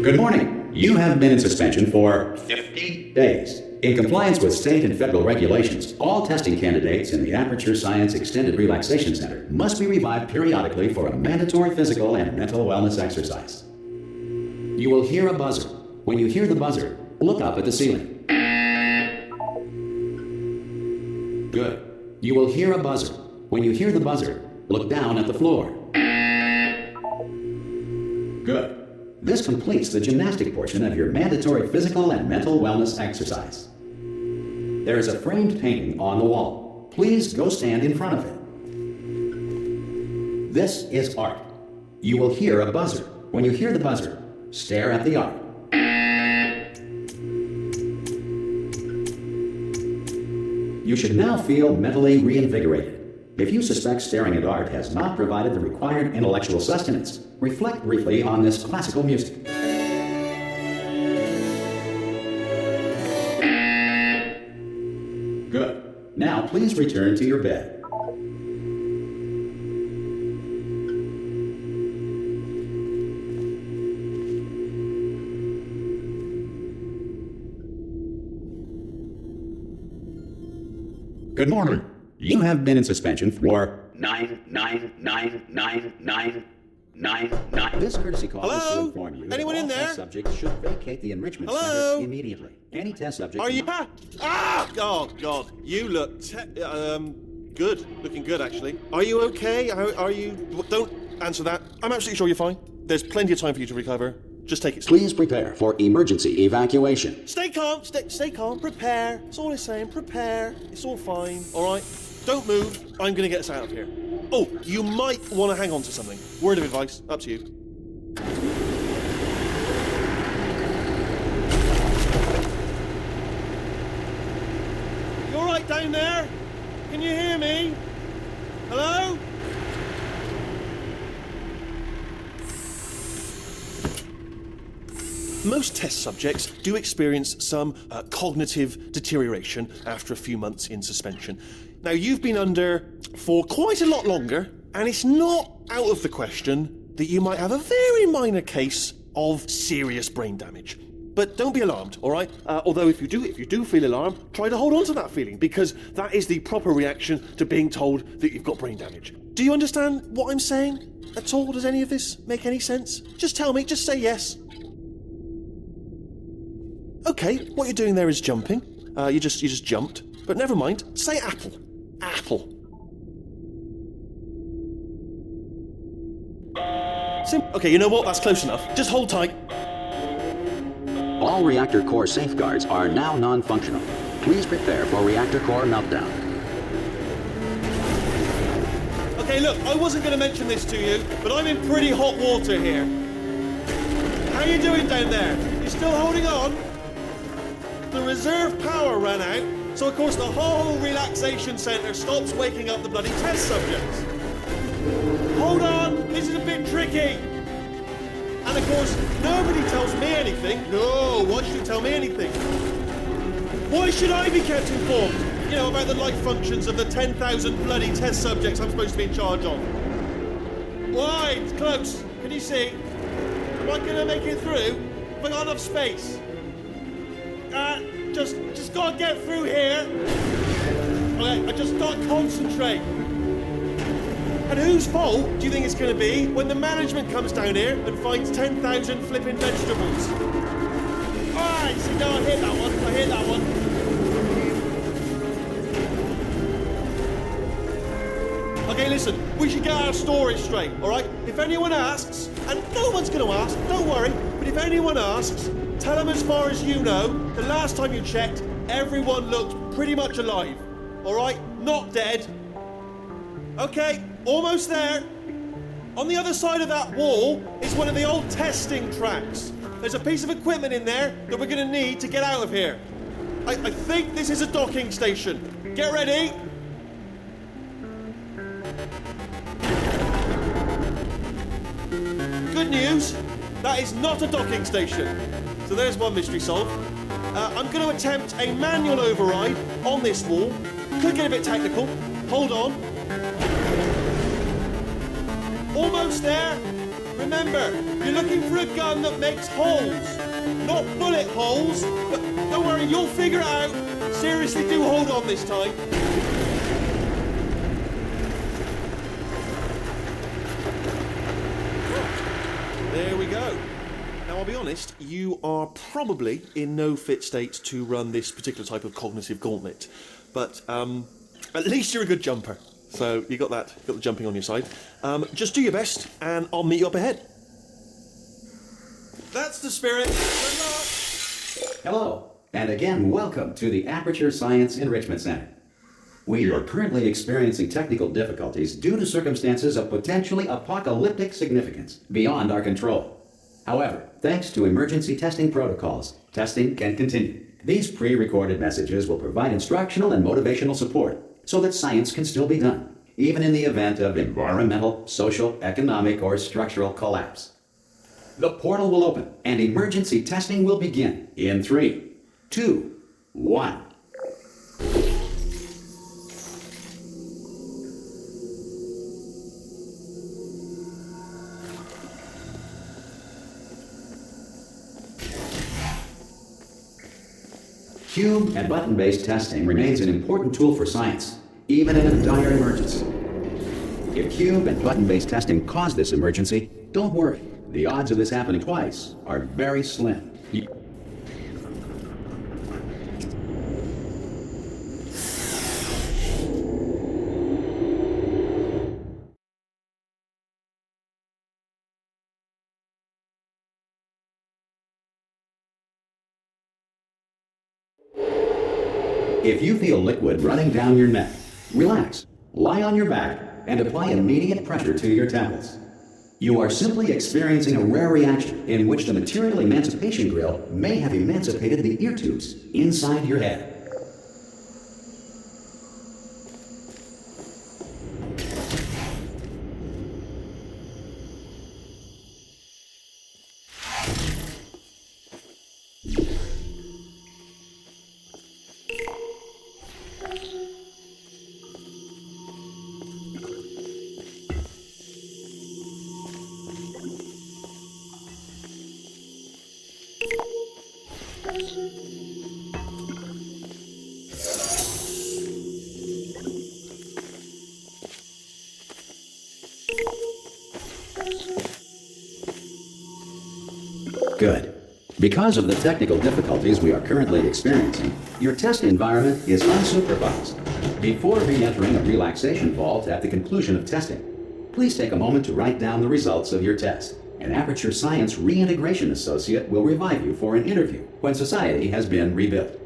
Good morning. You have been in suspension for 50 days. In compliance with state and federal regulations, all testing candidates in the Aperture Science Extended Relaxation Center must be revived periodically for a mandatory physical and mental wellness exercise. You will hear a buzzer. When you hear the buzzer, look up at the ceiling. Good. You will hear a buzzer. When you hear the buzzer, look down at the floor. Good. This completes the gymnastic portion of your mandatory physical and mental wellness exercise. There is a framed painting on the wall. Please go stand in front of it. This is art. You will hear a buzzer. When you hear the buzzer, stare at the art. You should now feel mentally reinvigorated. If you suspect staring at art has not provided the required intellectual sustenance, reflect briefly on this classical music. Good. Now please return to your bed. Good morning. You have been in suspension for 9999999. This courtesy call is to inform you Anyone that in all there? test subjects should vacate the enrichment center immediately. Any test subject... Are you... Ah! Oh, God. You look... good. Looking good, actually. Are you okay? Are you... Don't answer that. I'm absolutely sure you're fine. There's plenty of time for you to recover. Just take it slow. Please prepare for emergency evacuation. Stay calm. Stay calm. Prepare. That's all it's saying. Prepare. It's all fine. All right? Don't move. I'm going to get us out of here. Oh, you might want to hang on to something. Word of advice. Up to you. You all right down there? Can you hear me? Hello? Most test subjects do experience some cognitive deterioration after a few months in suspension. Now, you've been under for quite a lot longer, and it's not out of the question that you might have a very minor case of serious brain damage. But don't be alarmed, all right? Although if you do feel alarmed, try to hold on to that feeling, because that is the proper reaction to being told that you've got brain damage. Do you understand what I'm saying at all? Does any of this make any sense? Just tell me, just say yes. Okay, what you're doing there is jumping. You just jumped. But never mind. Say apple. Apple. Okay, you know what? That's close enough. Just hold tight. All reactor core safeguards are now non-functional. Please prepare for reactor core meltdown. Okay, look, I wasn't going to mention this to you, but I'm in pretty hot water here. How you doing down there? You still holding on? The reserve power ran out, so of course the whole relaxation centre stops waking up the bloody test subjects. Hold on, this is a bit tricky. And of course, nobody tells me anything. No, why should you tell me anything? Why should I be kept informed? You know, about the life functions of the 10,000 bloody test subjects I'm supposed to be in charge of. Why? It's close. Can you see? Am I going to make it through? Have I got enough space? Just gotta get through here. Okay, I just gotta concentrate. And whose fault do you think it's gonna be when the management comes down here and finds 10,000 flipping vegetables? Alright, see, no, I hear that one. Okay, listen, we should get our story straight, alright? If anyone asks, and no one's gonna ask, don't worry, but if anyone asks, tell them as far as you know, the last time you checked, everyone looked pretty much alive. All right? Not dead. Okay, almost there. On the other side of that wall is one of the old testing tracks. There's a piece of equipment in there that we're going to need to get out of here. I think this is a docking station. Get ready. Good news, that is not a docking station. So there's one mystery solved. I'm going to attempt a manual override on this wall. Could get a bit technical. Hold on. Almost there. Remember, you're looking for a gun that makes holes, not bullet holes. But don't worry, you'll figure it out. Seriously, do hold on this time. There we go. Now, I'll be honest, you are probably in no fit state to run this particular type of cognitive gauntlet. But at least you're a good jumper. So you got that, got the jumping on your side. Just do your best, and I'll meet you up ahead. That's the spirit. Good luck. Hello, and again, welcome to the Aperture Science Enrichment Center. We are currently experiencing technical difficulties due to circumstances of potentially apocalyptic significance beyond our control. However, thanks to emergency testing protocols, testing can continue. These pre-recorded messages will provide instructional and motivational support so that science can still be done, even in the event of environmental, social, economic, or structural collapse. The portal will open and emergency testing will begin in 3, 2, 1. Cube and button-based testing remains an important tool for science, even in a dire emergency. If cube and button-based testing caused this emergency, don't worry. The odds of this happening twice are very slim. If you feel liquid running down your neck, relax, lie on your back, and apply immediate pressure to your temples. You are simply experiencing a rare reaction in which the material emancipation grill may have emancipated the ear tubes inside your head. Good. Because of the technical difficulties we are currently experiencing, your test environment is unsupervised. Before re-entering a relaxation vault at the conclusion of testing, please take a moment to write down the results of your test. An Aperture Science Reintegration Associate will revive you for an interview when society has been rebuilt.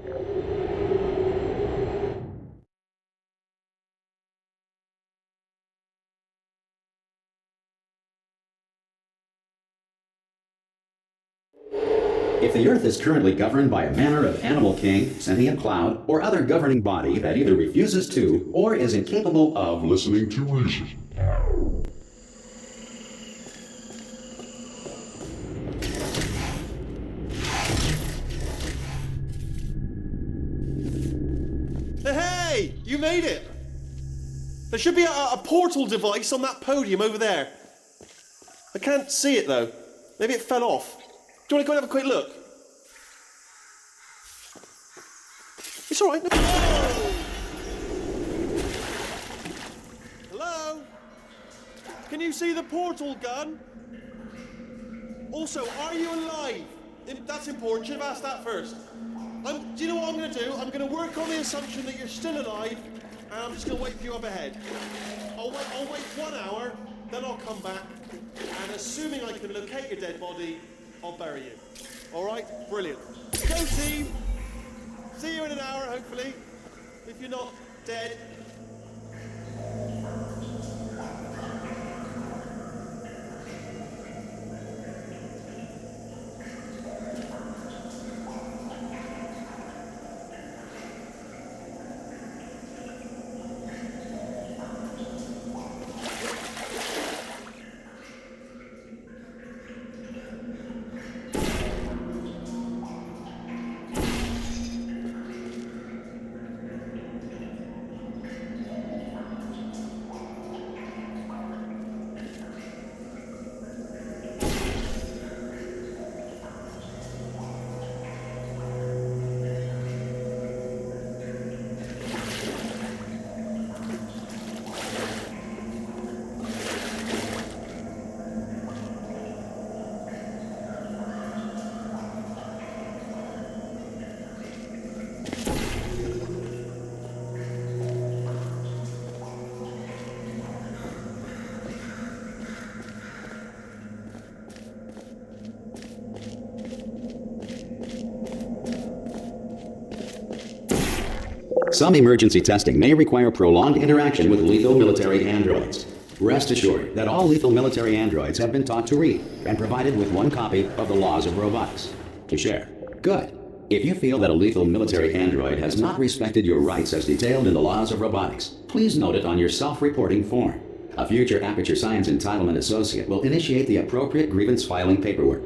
If the Earth is currently governed by a manner of animal king, sentient cloud, or other governing body that either refuses to or is incapable of listening to reason. Hey, you made it! There should be a portal device on that podium over there. I can't see it though. Maybe it fell off. Do you want to go and have a quick look? It's all right. Oh! Hello? Can you see the portal gun? Also, are you alive? That's important. Should have asked that first. Do you know what I'm going to do? I'm going to work on the assumption that you're still alive, and I'm just going to wait for you up ahead. I'll wait 1 hour, then I'll come back, and assuming I can locate your dead body, I'll bury you. All right? Brilliant. Go team! See you in an hour, hopefully, if you're not dead. Some emergency testing may require prolonged interaction with lethal military androids. Rest assured that all lethal military androids have been taught to read and provided with one copy of the laws of robotics to share. Good. If you feel that a lethal military android has not respected your rights as detailed in the laws of robotics, please note it on your self-reporting form. A future Aperture Science Entitlement Associate will initiate the appropriate grievance filing paperwork.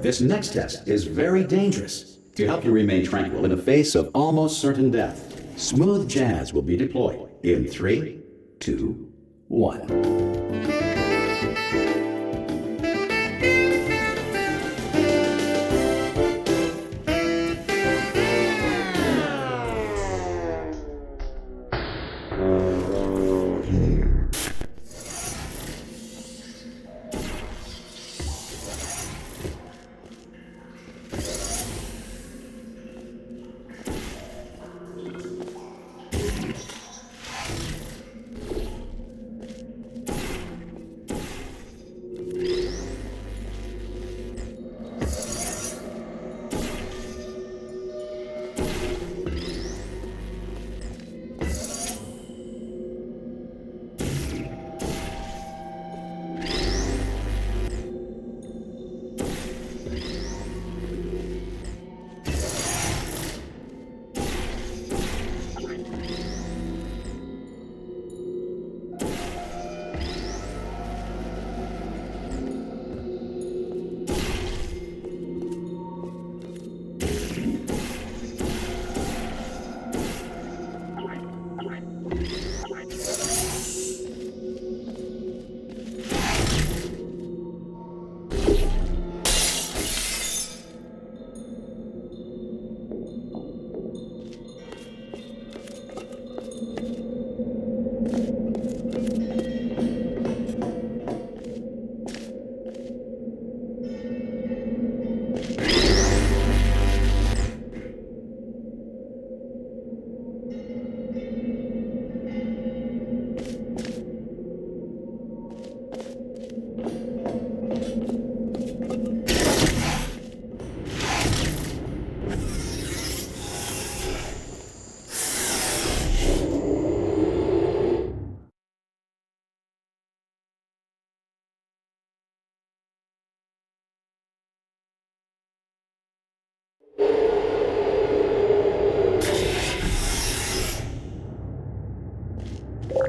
This next test is very dangerous. To help you remain tranquil in the face of almost certain death, smooth jazz will be deployed in 3, 2, 1.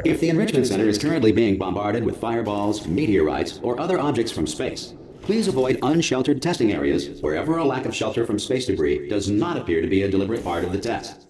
If the Enrichment Center is currently being bombarded with fireballs, meteorites, or other objects from space, please avoid unsheltered testing areas wherever a lack of shelter from space debris does not appear to be a deliberate part of the test.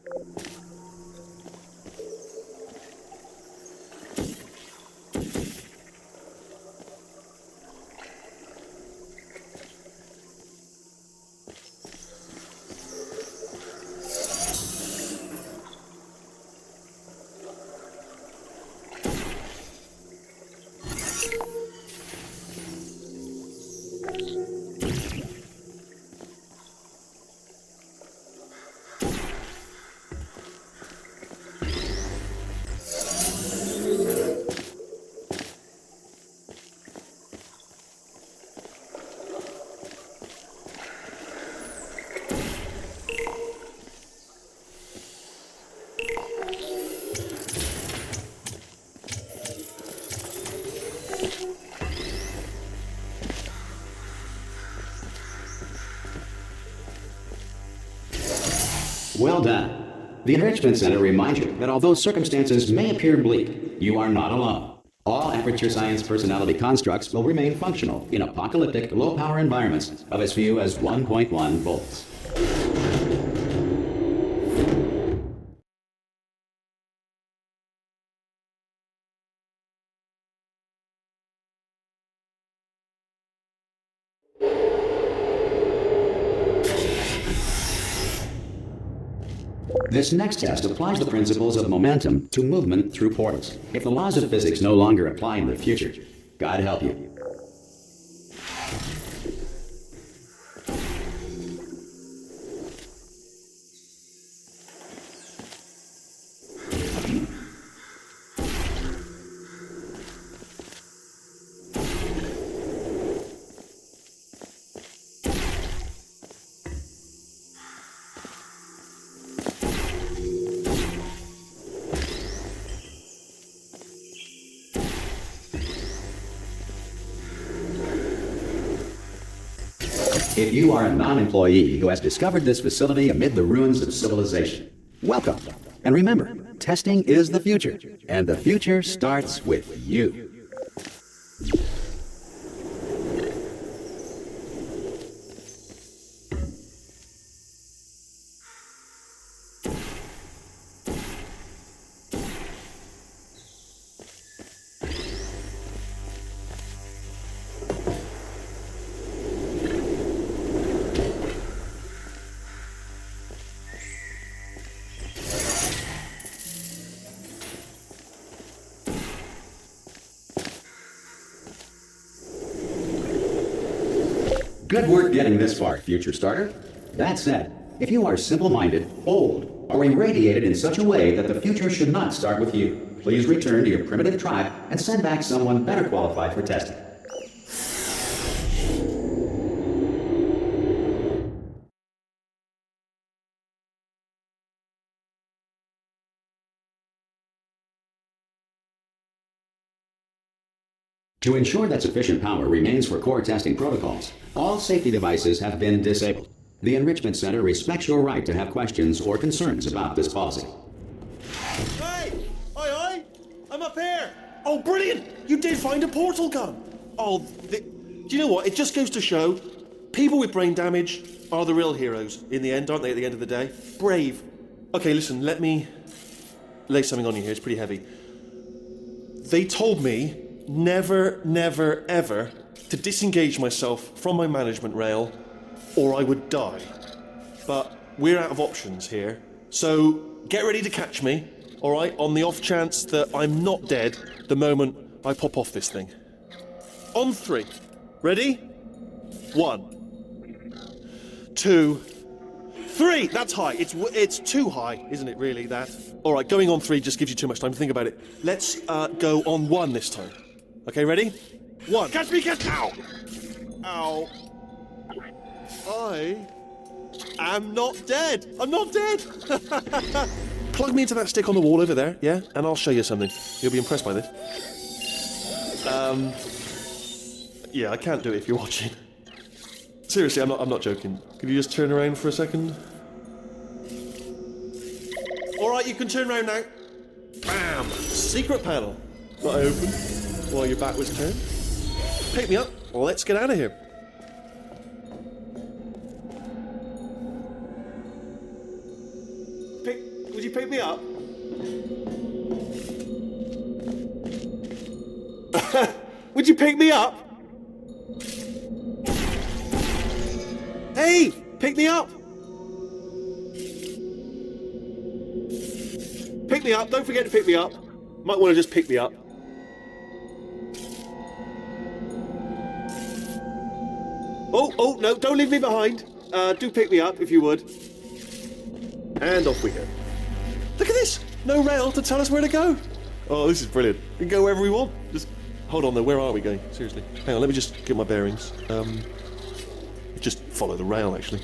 Well done. The Enrichment Center reminds you that although circumstances may appear bleak, you are not alone. All Aperture Science personality constructs will remain functional in apocalyptic, low-power environments of as few as 1.1 volts. This next test applies the principles of momentum to movement through portals. If the laws of physics no longer apply in the future, God help you. If you are a non-employee who has discovered this facility amid the ruins of civilization, welcome. And remember, testing is the future, and the future starts with you. Good work getting this far, future starter. That said, if you are simple-minded, bold, or irradiated in such a way that the future should not start with you, please return to your primitive tribe and send back someone better qualified for testing. To ensure that sufficient power remains for core testing protocols, all safety devices have been disabled. The Enrichment Center respects your right to have questions or concerns about this policy. Hey! Aye! I'm up here! Oh, brilliant! You did find a portal gun! Oh, do you know what? It just goes to show, people with brain damage are the real heroes in the end, aren't they, at the end of the day? Brave. Okay, listen, let me lay something on you here. It's pretty heavy. They told me never, never, ever to disengage myself from my management rail or I would die. But we're out of options here, so get ready to catch me, alright, on the off chance that I'm not dead the moment I pop off this thing. On 3. Ready? 1, 2, 3! That's high. It's too high, isn't it, really, that? Alright, going on 3 just gives you too much time to think about it. Let's go on 1 this time. Okay, ready? 1. Catch me, catch me! Ow! Ow. I am not dead. I'm not dead. Plug me into that stick on the wall over there, yeah? And I'll show you something. You'll be impressed by this. Yeah, I can't do it if you're watching. Seriously, I'm not joking. Could you just turn around for a second? Alright, you can turn around now. Bam! Secret panel. That I opened while your back was turned. Pick me up. Let's get out of here. Would you pick me up? Would you pick me up? Hey! Pick me up! Pick me up, don't forget to pick me up. Might want to just pick me up. Oh, no, don't leave me behind. Do pick me up, if you would. And off we go. Look at this! No rail to tell us where to go. Oh, this is brilliant. We can go wherever we want. Just hold on though, where are we going? Seriously. Hang on, let me just get my bearings. Just follow the rail, actually.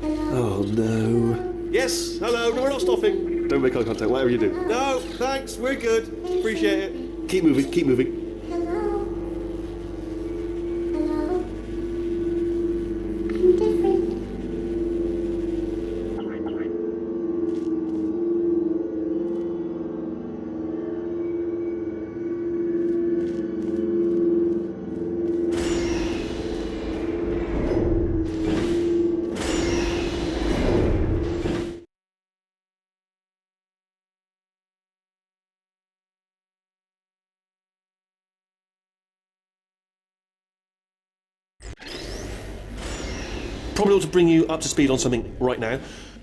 Oh no. Yes, hello, no, we're not stopping. Don't make eye contact, whatever you do. No, thanks, we're good. Appreciate it. Keep moving, keep moving. Hello? Hello? I'm different. Probably ought to bring you up to speed on something right now.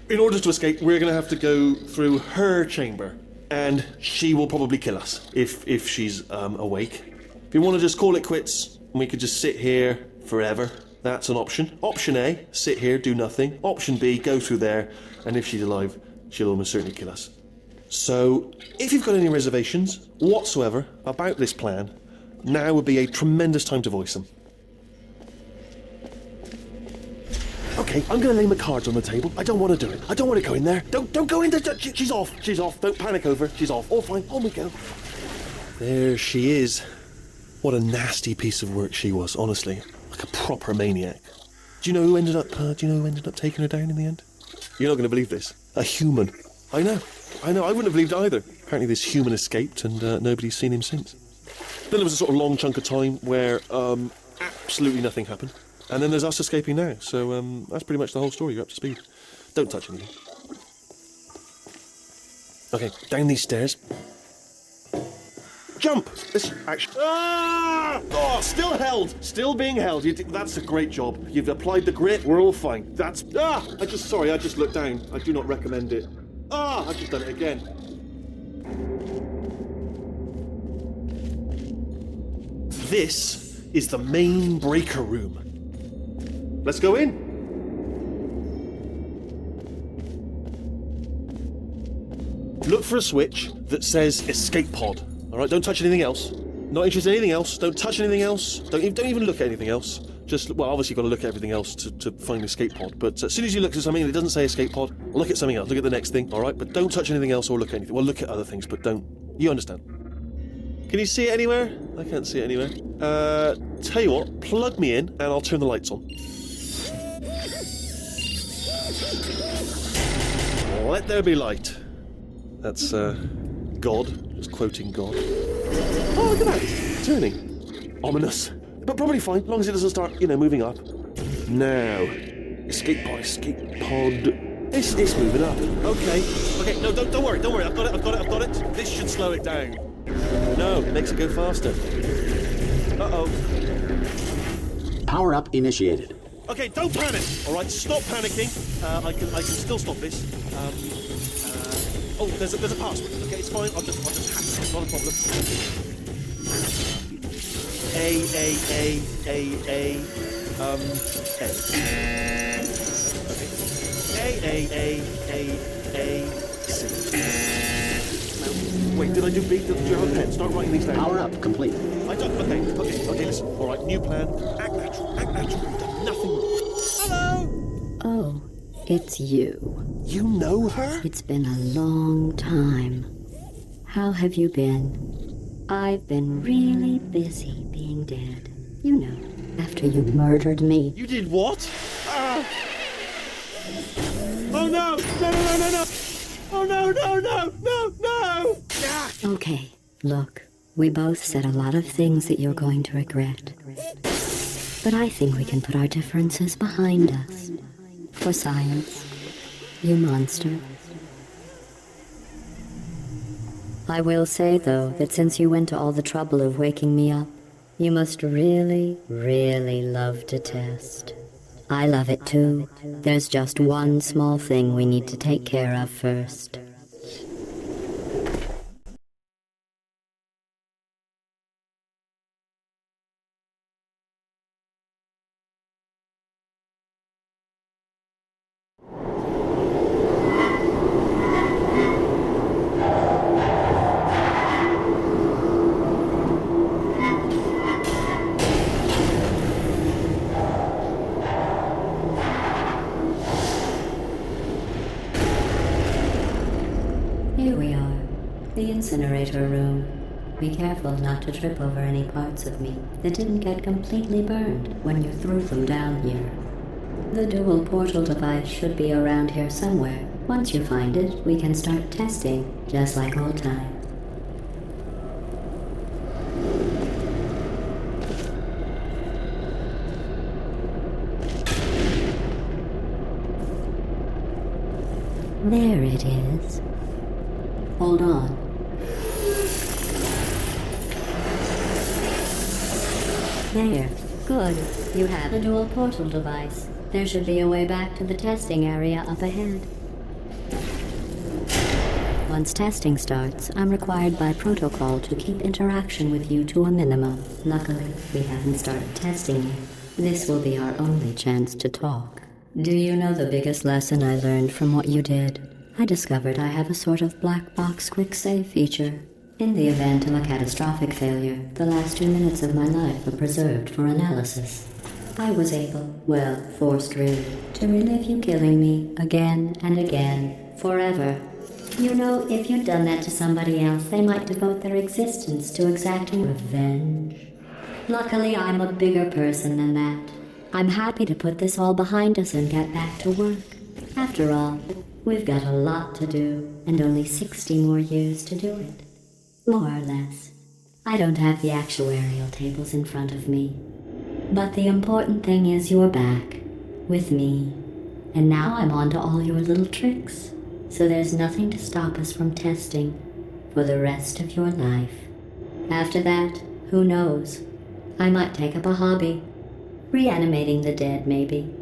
In order to escape, we're going to have to go through her chamber, and she will probably kill us if she's awake. If you want to just call it quits, we could just sit here forever. That's an option. Option A, sit here, do nothing. Option B, go through there, and if she's alive, she'll almost certainly kill us. So, if you've got any reservations whatsoever about this plan, now would be a tremendous time to voice them. Okay, I'm gonna lay my cards on the table. I don't want to do it. I don't want to go in there. Don't go in there. She's off. She's off. Don't panic over. She's off. All fine. On we go. There she is. What a nasty piece of work she was, honestly. Like a proper maniac. Do you know who ended up taking her down in the end? You're not going to believe this. A human. I know. I wouldn't have believed either. Apparently this human escaped and nobody's seen him since. Then there was a sort of long chunk of time where absolutely nothing happened. And then there's us escaping now. So that's pretty much the whole story. You're up to speed. Don't touch anything. Okay, down these stairs. Jump! This actually... Ah! Oh, still held! Still being held. That's a great job. You've applied the grit. We're all fine. That's... Ah! I just looked down. I do not recommend it. Ah! I've just done it again. This is the main breaker room. Let's go in. Look for a switch that says escape pod. All right, don't touch anything else. Not interested in anything else. Don't touch anything else. Don't even look at anything else. Just, well, obviously you've got to look at everything else to find the escape pod. But as soon as you look at something and it doesn't say escape pod, look at something else. Look at the next thing, all right? But don't touch anything else or look at anything. Well, look at other things, but don't. You understand? Can you see it anywhere? I can't see it anywhere. Tell you what, plug me in and I'll turn the lights on. Let there be light. That's, God. Just quoting God. Oh, look at that. It's turning. Ominous. But probably fine, as long as it doesn't start, moving up. Now. Escape pod. It's moving up. Okay, no, don't worry. I've got it. This should slow it down. No, it makes it go faster. Uh-oh. Power up initiated. Okay, don't panic. All right, stop panicking. I can still stop this. Oh, there's a password. Okay, it's fine. I'll just hack it. It's not a problem. A. Okay. C. Wait, did I do B? Did you have a pen? Start writing these down. Power up complete. I don't. Okay, listen. All right, new plan. Act natural. You've done nothing wrong. Hello! Oh, it's you. You know her? It's been a long time. How have you been? I've been really busy being dead. You know, after you murdered me. You did what? Oh no! No! Oh no! Ah. Okay, look, we both said a lot of things that you're going to regret. But I think we can put our differences behind us. For science, you monster. I will say, though, that since you went to all the trouble of waking me up, you must really, really love to test. I love it too. There's just one small thing we need to take care of first. Here we are, the incinerator room. Be careful not to trip over any parts of me that didn't get completely burned when you threw them down here. The dual portal device should be around here somewhere. Once you find it, we can start testing, just like old times. There it is. Hold on. There. Good. You have a dual portal device. There should be a way back to the testing area up ahead. Once testing starts, I'm required by protocol to keep interaction with you to a minimum. Luckily, we haven't started testing yet. This will be our only chance to talk. Do you know the biggest lesson I learned from what you did? I discovered I have a sort of black box quick save feature. In the event of a catastrophic failure, the last 2 minutes of my life are preserved for analysis. I was able, well, forced really, to relive you killing me again and again, forever. You know, if you'd done that to somebody else, they might devote their existence to exacting revenge. Luckily, I'm a bigger person than that. I'm happy to put this all behind us and get back to work. After all, we've got a lot to do, and only 60 more years to do it. More or less. I don't have the actuarial tables in front of me. But the important thing is you're back, with me. And now I'm on to all your little tricks, so there's nothing to stop us from testing for the rest of your life. After that, who knows? I might take up a hobby. Reanimating the dead, maybe.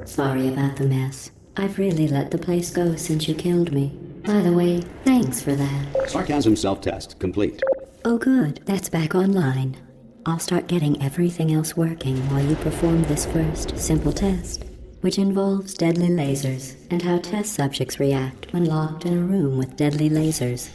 Sorry about the mess. I've really let the place go since you killed me. By the way, thanks for that. Sarcasm self-test complete. Oh good, that's back online. I'll start getting everything else working while you perform this first, simple test, which involves deadly lasers and how test subjects react when locked in a room with deadly lasers.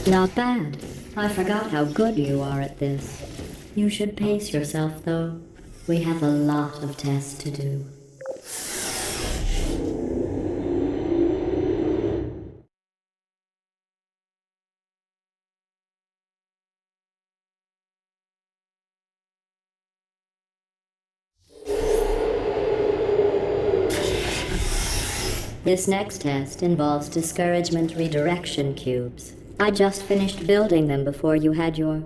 Not bad. I forgot how good you are at this. You should pace yourself, though. We have a lot of tests to do. This next test involves discouragement redirection cubes. I just finished building them before you had your,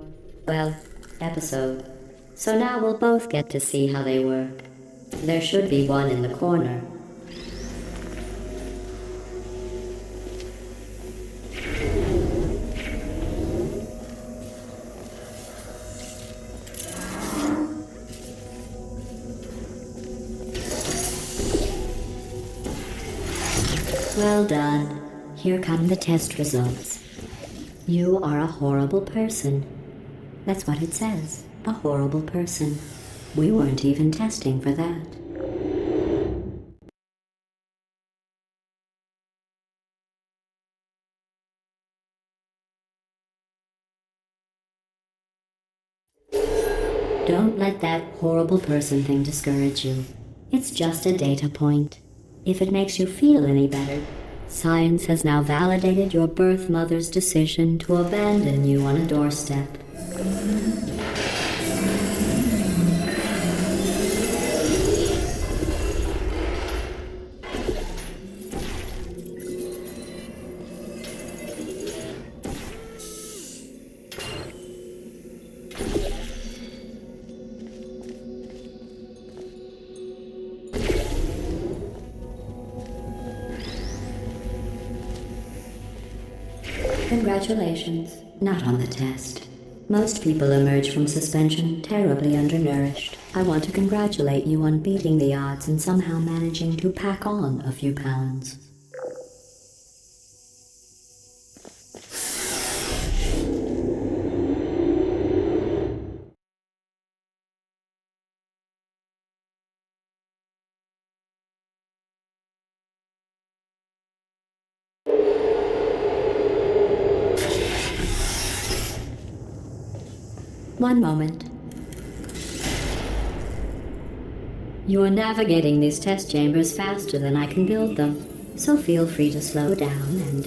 well, episode. So now we'll both get to see how they work. There should be one in the corner. Well done. Here come the test results. You are a horrible person. That's what it says. A horrible person. We weren't even testing for that. Don't let that horrible person thing discourage you. It's just a data point. If it makes you feel any better, science has now validated your birth mother's decision to abandon you on a doorstep. Congratulations. Not on the test. Most people emerge from suspension terribly undernourished. I want to congratulate you on beating the odds and somehow managing to pack on a few pounds. One moment. You're navigating these test chambers faster than I can build them, so feel free to slow down and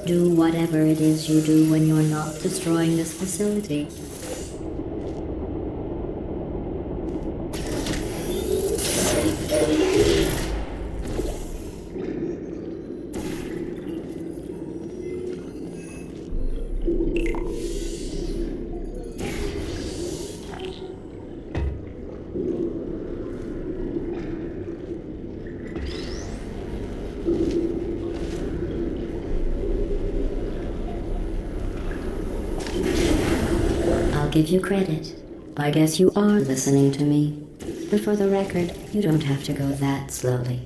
do whatever it is you do when you're not destroying this facility. I'll give you credit. I guess you are listening to me. But for the record, you don't have to go that slowly.